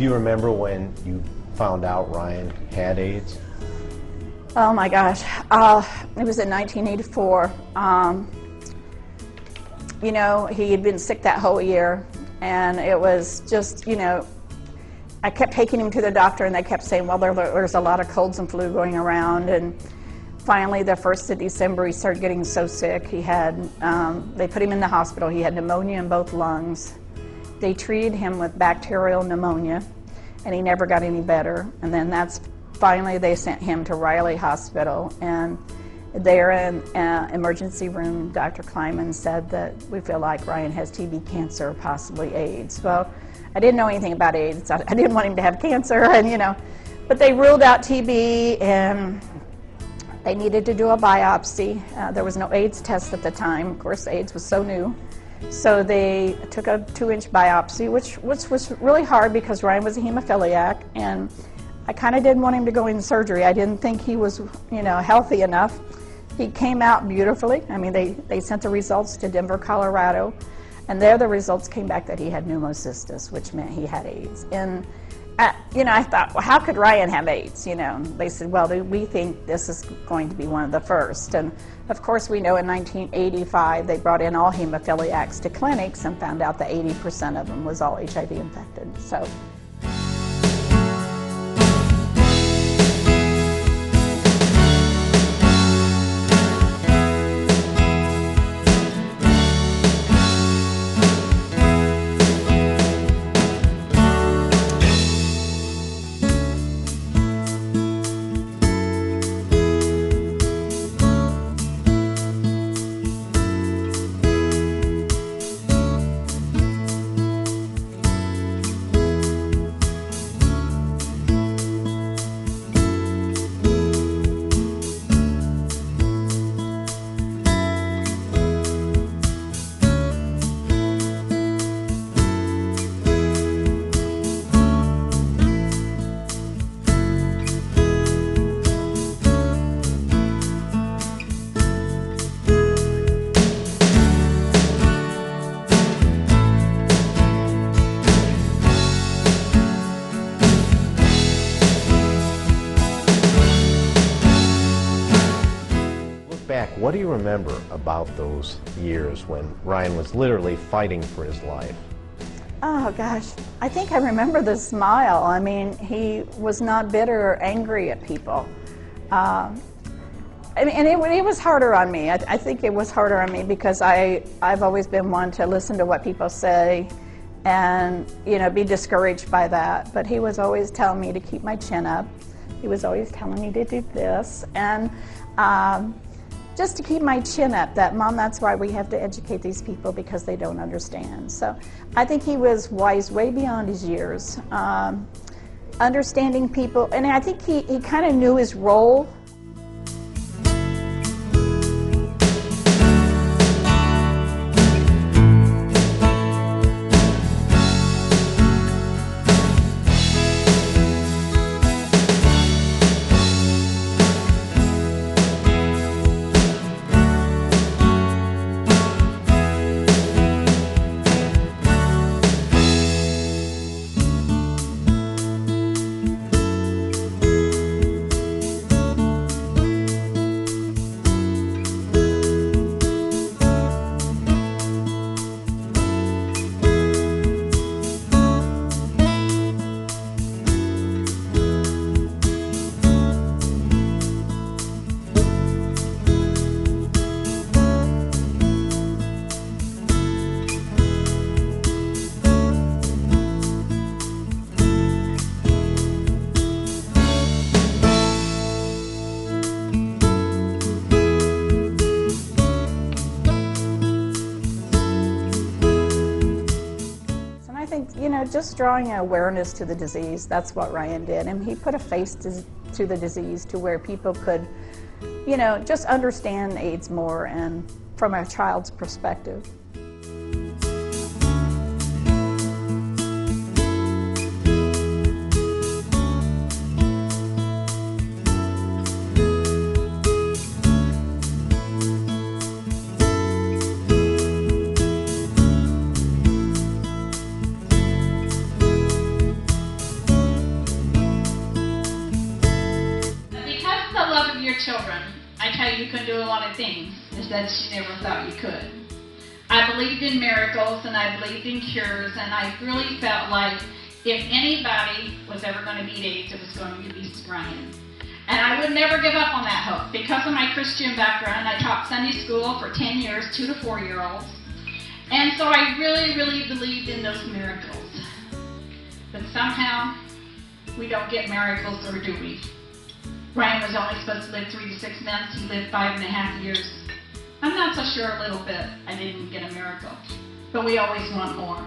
Do you remember when you found out Ryan had AIDS? Oh my gosh, it was in 1984. You know, he had been sick that whole year, and it was just, you know, I kept taking him to the doctor, and they kept saying, well, there's a lot of colds and flu going around, and finally, the 1st of December, he started getting so sick. He had, they put him in the hospital. He had pneumonia in both lungs. They treated him with bacterial pneumonia, and he never got any better. And then finally they sent him to Riley Hospital, and there in emergency room, Dr. Kleiman said that we feel like Ryan has TB cancer, possibly AIDS. Well, I didn't know anything about AIDS. I didn't want him to have cancer, and you know, but they ruled out TB, and they needed to do a biopsy. There was no AIDS test at the time. Of course, AIDS was so new. So they took a 2-inch biopsy, which was really hard because Ryan was a hemophiliac, and I kind of didn't want him to go in surgery. I didn't think he was, you know, healthy enough. He came out beautifully. I mean, they sent the results to Denver, Colorado, and there the results came back that he had pneumocystis, which meant he had AIDS. And you know, I thought, well, how could Ryan have AIDS? You know, they said, well, we think this is going to be one of the first. And of course, we know in 1985 they brought in all hemophiliacs to clinics and found out that 80% of them was all HIV infected. So. What do you remember about those years when Ryan was literally fighting for his life? Oh gosh, I think I remember the smile. I mean, he was not bitter or angry at people. And it was harder on me. I think it was harder on me because I've always been one to listen to what people say and, you know, be discouraged by that. But he was always telling me to keep my chin up. He was always telling me to do this. And just to keep my chin up, that, Mom, that's why we have to educate these people because they don't understand. So I think he was wise way beyond his years, understanding people, and I think he kind of knew his role. You know, just drawing awareness to the disease, that's what Ryan did. And he put a face to the disease to where people could, you know, just understand AIDS more and from a child's perspective. children, I tell you couldn't do a lot of things. Is that she never thought you could. I believed in miracles and I believed in cures, and I really felt like if anybody was ever going to beat AIDS, it was going to be Brian. And I would never give up on that hope. Because of my Christian background, I taught Sunday school for 10 years, 2 to 4-year-olds. And so I really, really believed in those miracles. But somehow, we don't get miracles, or do we? Brian was only supposed to live 3 to 6 months. He lived 5.5 years. I'm not so sure a little bit I didn't get a miracle. But we always want more.